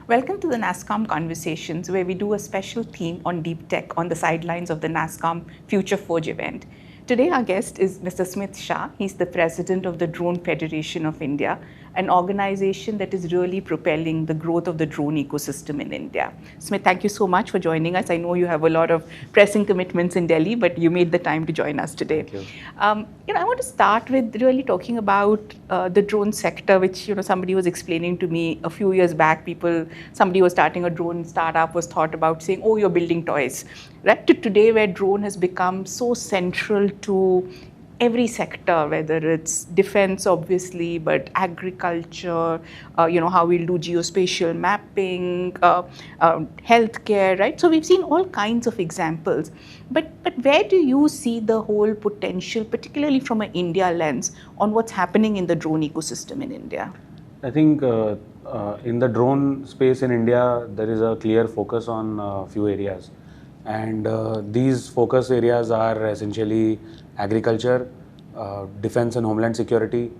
Welcome to the NASCOM Conversations, where we do a special theme on deep tech on the sidelines of the NASCOM Future Forge event. Today, our guest is Mr. Smit Shah. He's the president of the Drone Federation of India, an organization that is really propelling the growth of the drone ecosystem in India. Smit, thank you so much for joining us. I know you have a lot of pressing commitments in Delhi, but you made the time to join us today. Thank you. I want to start with really talking about the drone sector, which somebody was explaining to me a few years back. Somebody was starting a drone startup was thought about saying, "Oh, you're building toys," right? To today, where drone has become so central to every sector, whether it's defense, obviously, but agriculture, how we'll do geospatial mapping, healthcare, right? So we've seen all kinds of examples. But where do you see the whole potential, particularly from an India lens, on what's happening in the drone ecosystem in India? I think in the drone space in India, there is a clear focus on a few areas. And these focus areas are essentially agriculture, defense and homeland security,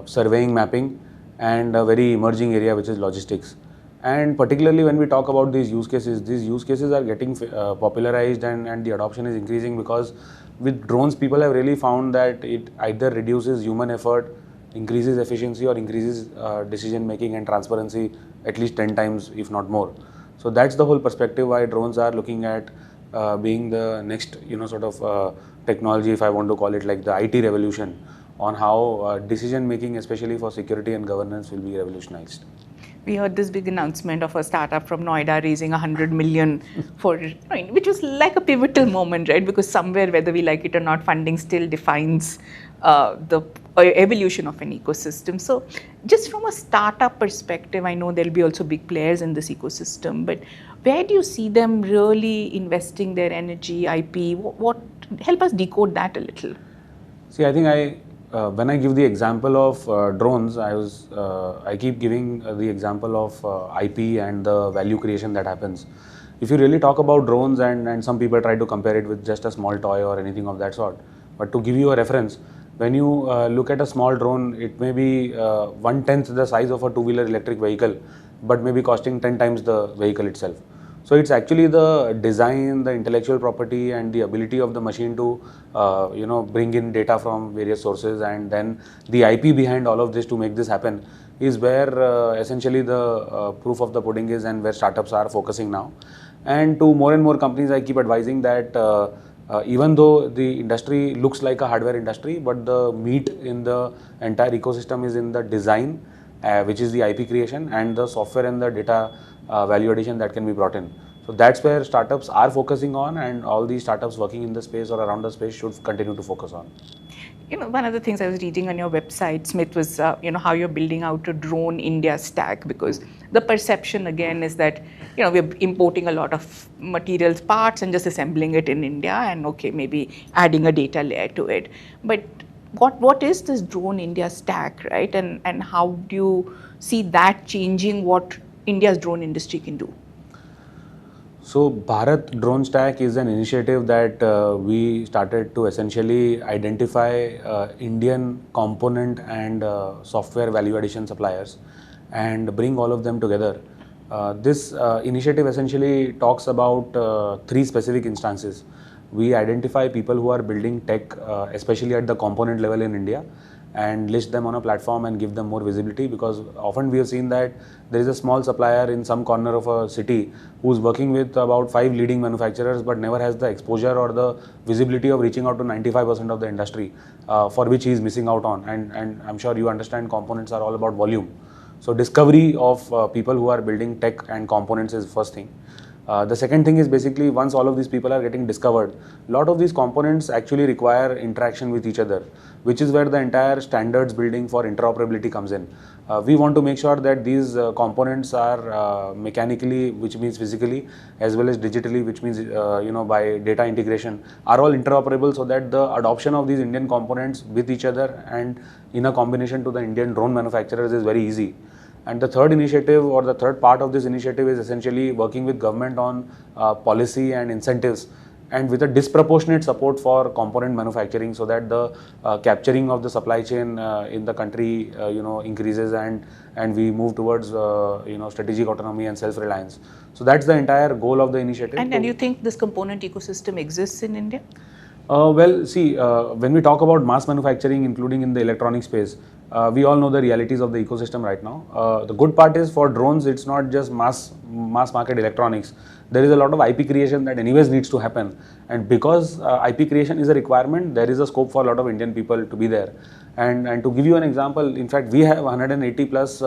surveying, mapping, and a very emerging area which is logistics. And particularly when we talk about these use cases are getting popularized and the adoption is increasing because with drones, people have really found that it either reduces human effort, increases efficiency, or increases decision making and transparency at least 10 times, if not more. So that's the whole perspective why drones are looking at being the next, technology, if I want to call it like the IT revolution, on how decision making, especially for security and governance, will be revolutionized. We heard this big announcement of a startup from Noida raising 100 million which was like a pivotal moment, right? Because somewhere, whether we like it or not, funding still defines the evolution of an ecosystem. So just from a startup perspective, I know there'll be also big players in this ecosystem, but where do you see them really investing their energy, IP? What help us decode that a little? See, I think when I give the example of drones, I keep giving the example of IP and the value creation that happens. If you really talk about drones, and some people try to compare it with just a small toy or anything of that sort, but to give you a reference, when you look at a small drone, it may be 1/10 the size of a two-wheeler electric vehicle, but maybe costing 10 times the vehicle itself. So it's actually the design, the intellectual property, and the ability of the machine to, bring in data from various sources, and then the IP behind all of this to make this happen is where essentially the proof of the pudding is, and where startups are focusing now. And to more and more companies, I keep advising that even though the industry looks like a hardware industry, but the meat in the entire ecosystem is in the design, which is the IP creation, and the software and the data value addition that can be brought in. So that's where startups are focusing on, and all these startups working in the space or around the space should continue to focus on. One of the things I was reading on your website, Smith, was how you're building out a drone India stack, because the perception again is that we're importing a lot of materials, parts, and just assembling it in India, and maybe adding a data layer to it. But what is this drone India stack, right? And how do you see that changing what India's drone industry can do? So Bharat Drone Stack is an initiative that we started to essentially identify Indian component and software value addition suppliers and bring all of them together. This initiative essentially talks about three specific instances. We identify people who are building tech, especially at the component level in India, and list them on a platform and give them more visibility, because often we have seen that there is a small supplier in some corner of a city who's working with about 5 leading manufacturers but never has the exposure or the visibility of reaching out to 95% of the industry, for which he is missing out on. And I'm sure you understand components are all about volume. So discovery of people who are building tech and components is first thing. The second thing is basically once all of these people are getting discovered, a lot of these components actually require interaction with each other, which is where the entire standards building for interoperability comes in. We want to make sure that these components are mechanically, which means physically, as well as digitally, which means by data integration, are all interoperable, so that the adoption of these Indian components with each other and in a combination to the Indian drone manufacturers is very easy. And the third initiative, or the third part of this initiative, is essentially working with government on policy and incentives and with a disproportionate support for component manufacturing, so that the capturing of the supply chain in the country increases, and we move towards strategic autonomy and self-reliance. So that's the entire goal of the initiative. And you think this component ecosystem exists in India? Well, see, when we talk about mass manufacturing, including in the electronic space, we all know the realities of the ecosystem right now. The good part is for drones, it's not just mass market electronics. There is a lot of IP creation that anyways needs to happen. And because IP creation is a requirement, there is a scope for a lot of Indian people to be there. And to give you an example, in fact, we have 180 plus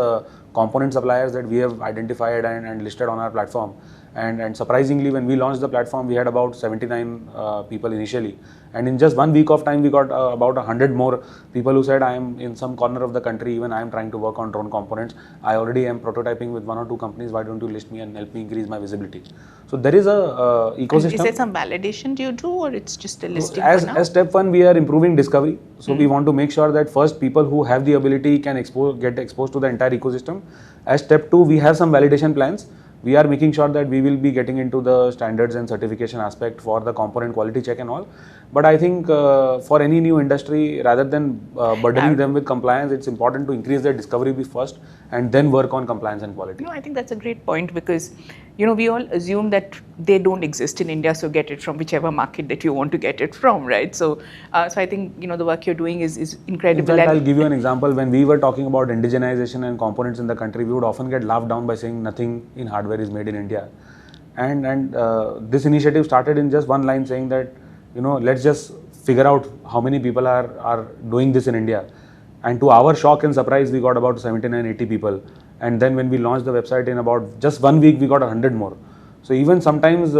component suppliers that we have identified and listed on our platform. And surprisingly, when we launched the platform, we had about 79 people initially. And in just 1 week of time, we got about 100 more people who said, I am in some corner of the country, even I am trying to work on drone components. I already am prototyping with 1 or 2 companies. Why don't you list me and help me increase my visibility? So there is a ecosystem. And is there some validation do you do, or it's just a listing as, for now? As step 1, we are improving discovery. So we want to make sure that first people who have the ability can get exposed to the entire ecosystem. As step 2, we have some validation plans. We are making sure that we will be getting into the standards and certification aspect for the component quality check and all. But I think for any new industry, rather than burdening them with compliance, it's important to increase their discovery first and then work on compliance and quality. No, I think that's a great point, because we all assume that they don't exist in India, so get it from whichever market that you want to get it from, right? So I think the work you're doing is incredible. In fact, I'll give you an example. When we were talking about indigenization and components in the country, we would often get laughed down by saying nothing in hardware is made in India. And this initiative started in just one line, saying that let's just figure out how many people are doing this in India. And to our shock and surprise, we got about 79, 80 people. And then when we launched the website, in about just 1 week, we got 100 more. So even sometimes,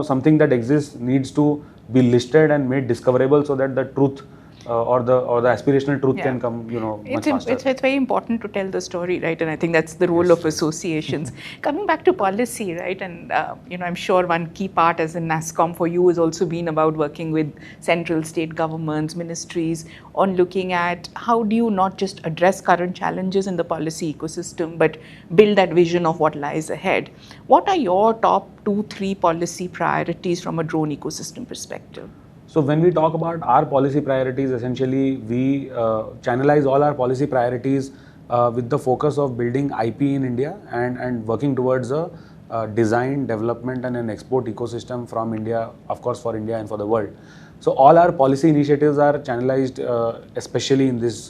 something that exists needs to be listed and made discoverable, so that the truth or the aspirational truth can come, much faster. It's very important to tell the story, right? And I think that's the role of associations. Coming back to policy, right? And I'm sure one key part as a nasscom for you has also been about working with central, state governments, ministries, on looking at how do you not just address current challenges in the policy ecosystem, but build that vision of what lies ahead. What are your top 2-3 policy priorities from a drone ecosystem perspective? So when we talk about our policy priorities, essentially we channelize all our policy priorities with the focus of building IP in India and working towards a design, development and an export ecosystem from India, of course for India and for the world. So all our policy initiatives are channelized especially in this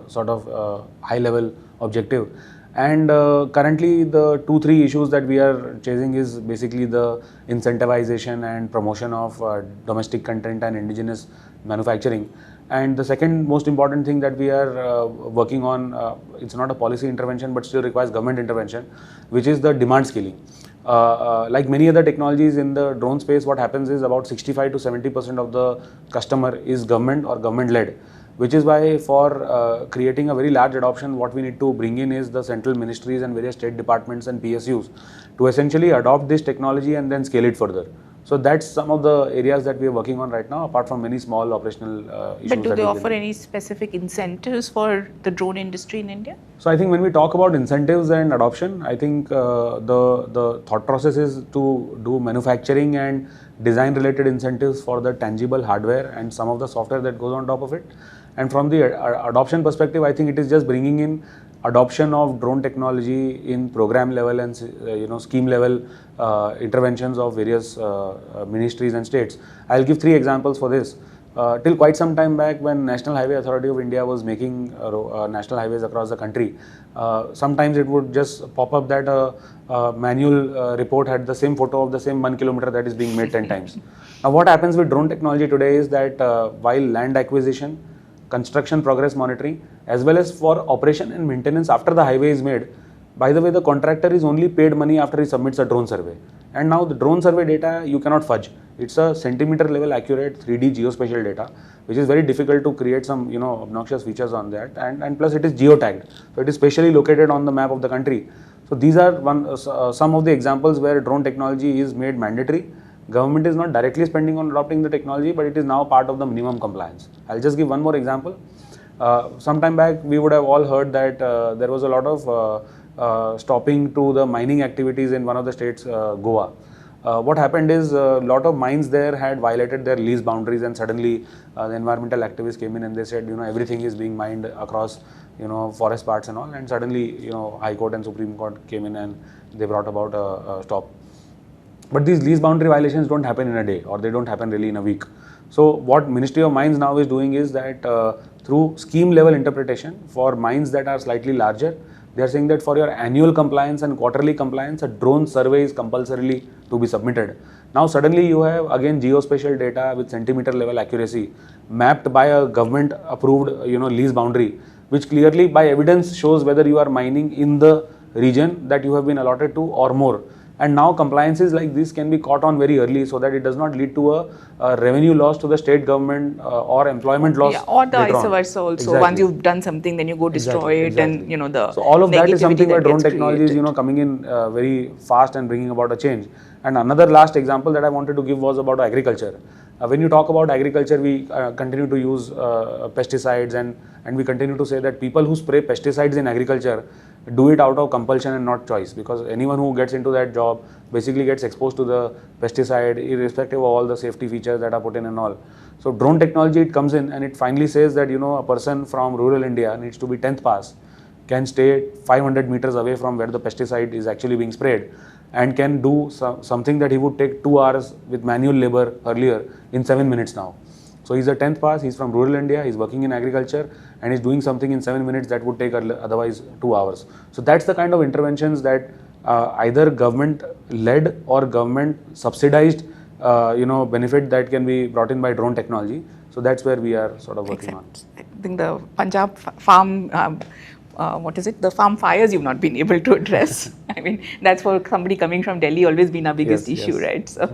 sort of high level objective. And currently the 2-3 issues that we are chasing is basically the incentivization and promotion of domestic content and indigenous manufacturing. And the second most important thing that we are working on, it's not a policy intervention but still requires government intervention, which is the demand scaling. Like many other technologies in the drone space, what happens is about 65 to 70% of the customer is government or government led. Which is why for creating a very large adoption, what we need to bring in is the central ministries and various state departments and PSUs to essentially adopt this technology and then scale it further. So that's some of the areas that we are working on right now, apart from many small operational issues. But do they offer any specific incentives for the drone industry in India? So I think when we talk about incentives and adoption, I think the thought process is to do manufacturing and design related incentives for the tangible hardware and some of the software that goes on top of it. And from the adoption perspective, I think it is just bringing in adoption of drone technology in program level and scheme level interventions of various ministries and states. I'll give 3 examples for this. Till quite some time back, when National Highway Authority of India was making national highways across the country, sometimes it would just pop up that a manual report had the same photo of the same 1 kilometer that is being made 10 times. Now what happens with drone technology today is that while land acquisition, construction progress monitoring, as well as for operation and maintenance after the highway is made, by the way, the contractor is only paid money after he submits a drone survey. And now the drone survey data, you cannot fudge. It's a centimeter level accurate 3D geospatial data, which is very difficult to create some obnoxious features on that. And plus it is geotagged. So it is spatially located on the map of the country. So these are some of the examples where drone technology is made mandatory. Government is not directly spending on adopting the technology, but it is now part of the minimum compliance. I'll just give one more example. Some time back, we would have all heard that there was a lot of stopping to the mining activities in one of the states, Goa. what happened is a lot of mines there had violated their lease boundaries, and suddenly the environmental activists came in and they said, everything is being mined across, forest parts and all, and suddenly, High Court and Supreme Court came in and they brought about a stop. But these lease boundary violations don't happen in a day, or they don't happen really in a week. So what Ministry of Mines now is doing is that through scheme level interpretation for mines that are slightly larger, they are saying that for your annual compliance and quarterly compliance, a drone survey is compulsorily to be submitted. Now suddenly you have again geospatial data with centimeter level accuracy mapped by a government approved lease boundary, which clearly by evidence shows whether you are mining in the region that you have been allotted to or more. And now compliances like this can be caught on very early, so that it does not lead to a revenue loss to the state government or employment loss. Yeah, or the later vice on. versa also. Exactly. Once you've done something, then you go destroy it, Exactly. and the so all of that is something where negativity drone that gets technology is created. coming in very fast and bringing about a change. And another last example that I wanted to give was about agriculture. When you talk about agriculture, we continue to use pesticides, and we continue to say that people who spray pesticides in agriculture do it out of compulsion and not choice, because anyone who gets into that job basically gets exposed to the pesticide irrespective of all the safety features that are put in and all. So drone technology, it comes in and it finally says that a person from rural India needs to be 10th pass, can stay 500 meters away from where the pesticide is actually being sprayed, and can do something that he would take 2 hours with manual labor earlier in 7 minutes now. So he's a 10th pass, he's from rural India, he's working in agriculture, and he's doing something in 7 minutes that would take otherwise 2 hours. So that's the kind of interventions that either government led or government subsidized benefit that can be brought in by drone technology. So that's where we are sort of working on. I think the Punjab farm, the farm fires you've not been able to address. I mean, that's for somebody coming from Delhi always been our biggest issue, right? So,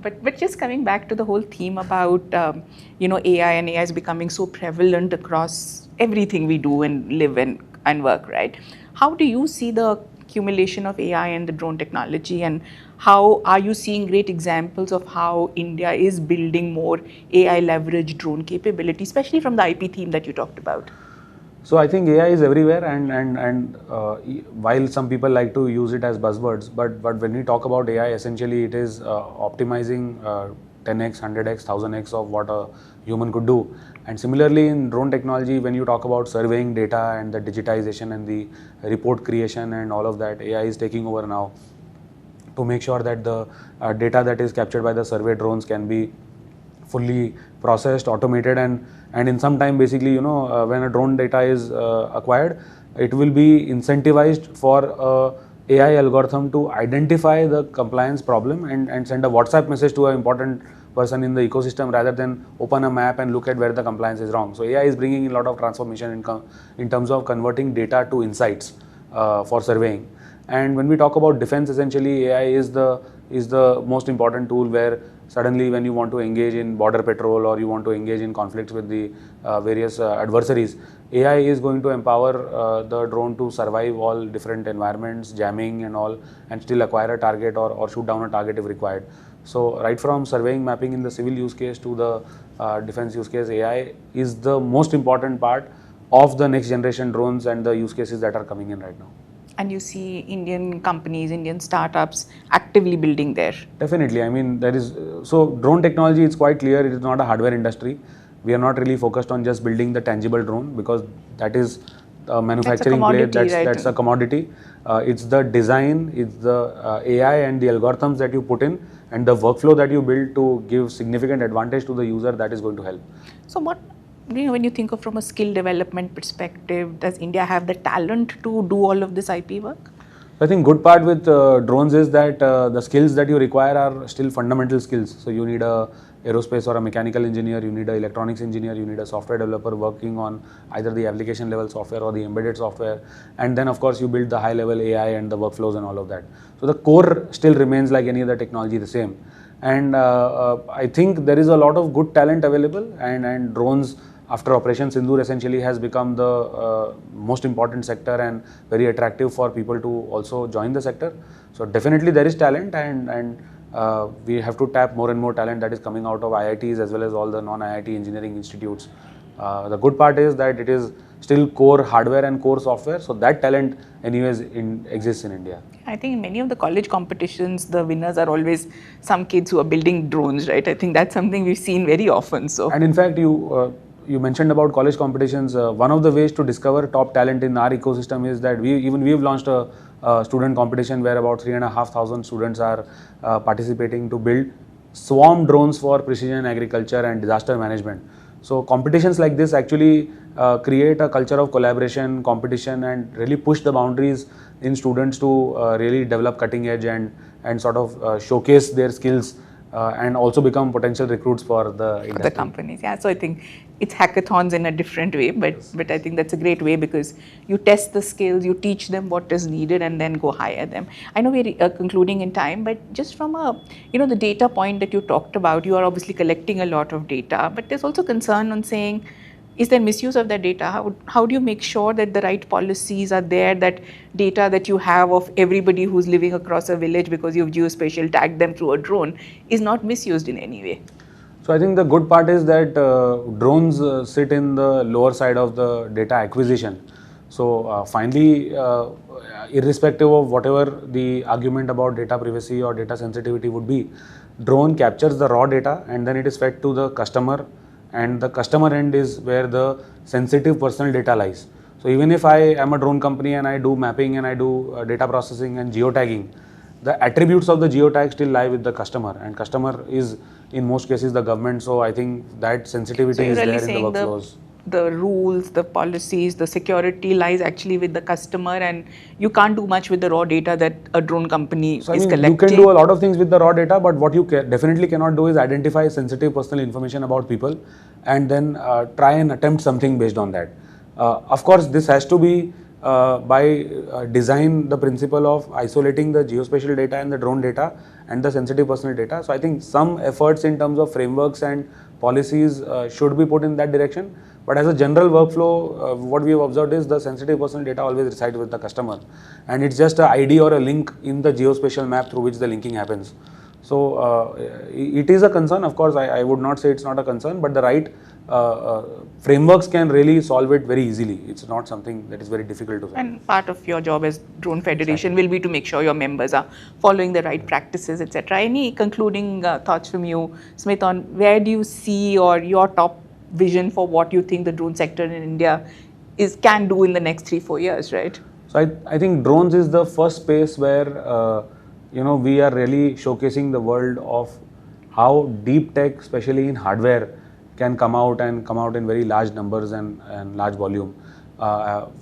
but just coming back to the whole theme about AI, and AI is becoming so prevalent across everything we do and live and work, right? How do you see the accumulation of AI and the drone technology, and how are you seeing great examples of how India is building more AI leveraged drone capability, especially from the IP theme that you talked about? So I think AI is everywhere, and while some people like to use it as buzzwords, but when we talk about AI, essentially it is optimizing 10x, 100x, 1000x of what a human could do. And similarly in drone technology, when you talk about surveying data and the digitization and the report creation and all of that, AI is taking over now to make sure that the data that is captured by the survey drones can be fully processed, automated, and in some time, basically, when a drone data is acquired, it will be incentivized for a AI algorithm to identify the compliance problem and send a WhatsApp message to an important person in the ecosystem, rather than open a map and look at where the compliance is wrong. So AI is bringing in a lot of transformation in terms of converting data to insights for surveying. And when we talk about defense, essentially AI is the most important tool, where suddenly when you want to engage in border patrol or you want to engage in conflicts with the various adversaries, AI is going to empower the drone to survive all different environments, jamming and all, and still acquire a target or shoot down a target if required. So right from surveying, mapping in the civil use case to the defense use case, AI is the most important part of the next generation drones and the use cases that are coming in right now. And you see Indian companies, Indian startups actively building there. Definitely. I mean, so drone technology, it's quite clear it is not a hardware industry. We are not really focused on just building the tangible drone, because that is a manufacturing play, that's a commodity. It's the design, it's the AI and the algorithms that you put in, and the workflow that you build to give significant advantage to the user, that is going to help. So when you think of from a skill development perspective, does India have the talent to do all of this IP work? I think good part with drones is that the skills that you require are still fundamental skills. So you need a aerospace or a mechanical engineer, you need an electronics engineer, you need a software developer working on either the application level software or the embedded software, and then of course you build the high level AI and the workflows and all of that. So the core still remains like any other technology the same. And I think there is a lot of good talent available, and drones after Operation Sindoor essentially has become the most important sector and very attractive for people to also join the sector. So definitely there is talent, and we have to tap more and more talent that is coming out of IITs as well as all the non-IIT engineering institutes The good part is that it is still core hardware and core software, so that talent anyways exists in India. I think in many of the college competitions, the winners are always some kids who are building drones, right? I think that's something we've seen very often. So, and in fact, you mentioned about college competitions. One of the ways to discover top talent in our ecosystem is that we've launched a student competition where about 3,500 students are participating to build swarm drones for precision agriculture and disaster management. So competitions like this actually create a culture of collaboration, competition, and really push the boundaries in students to really develop cutting edge and sort of showcase their skills and also become potential recruits for the industry. For the companies, yeah. So I think it's hackathons in a different way, but I think that's a great way because you test the skills, you teach them what is needed, and then go hire them. I know we're concluding in time, but just from the data point that you talked about, you are obviously collecting a lot of data, but there's also concern on saying, is there misuse of that data? How do you make sure that the right policies are there, that data that you have of everybody who's living across a village because you've geospatial tagged them through a drone is not misused in any way? So I think the good part is that drones sit in the lower side of the data acquisition. So finally, irrespective of whatever the argument about data privacy or data sensitivity would be, drone captures the raw data and then it is fed to the customer, and the customer end is where the sensitive personal data lies. So even if I am a drone company and I do mapping and I do data processing and geotagging, the attributes of the geotag still lie with the customer, and customer is in most cases the government. So I think that sensitivity is really there in the workflows. The rules, the policies, the security lies actually with the customer, and you can't do much with the raw data that a drone company is collecting. You can do a lot of things with the raw data, but what you definitely cannot do is identify sensitive personal information about people and then try and attempt something based on that. Of course, this has to be by design, the principle of isolating the geospatial data and the drone data and the sensitive personal data. So I think some efforts in terms of frameworks and policies should be put in that direction. But as a general workflow, what we have observed is the sensitive personal data always resides with the customer, and it's just an ID or a link in the geospatial map through which the linking happens. So it is a concern. Of course, I would not say it's not a concern, but the right frameworks can really solve it very easily. It's not something that is very difficult to solve. And part of your job as Drone Federation will be to make sure your members are following the right practices, etc. Any concluding thoughts from you, Smit, on where do you see or your top vision for what you think the drone sector in India can do in the next 3-4 years, right? So I think drones is the first space where we are really showcasing the world of how deep tech, especially in hardware, can come out in very large numbers and large volume.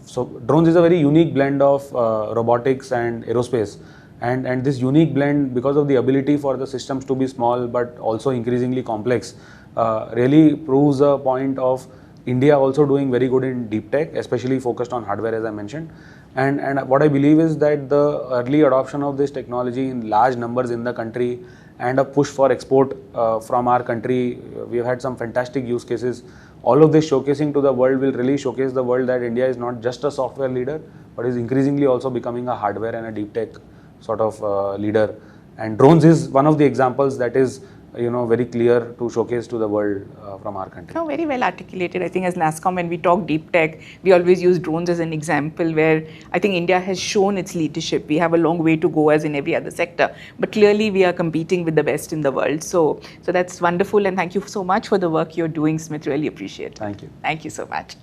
So drones is a very unique blend of robotics and aerospace, and this unique blend, because of the ability for the systems to be small but also increasingly complex, really proves a point of India also doing very good in deep tech, especially focused on hardware, as I mentioned. And what I believe is that the early adoption of this technology in large numbers in the country and a push for export from our country, we have had some fantastic use cases. All of this showcasing to the world will really showcase the world that India is not just a software leader, but is increasingly also becoming a hardware and a deep tech sort of leader. And drones is one of the examples that is very clear to showcase to the world from our country. No, very well articulated. I think as NASScom, when we talk deep tech, we always use drones as an example where I think India has shown its leadership. We have a long way to go as in every other sector, but clearly we are competing with the best in the world. So that's wonderful, and thank you so much for the work you're doing, Smit. Really appreciate it. Thank you. Thank you so much.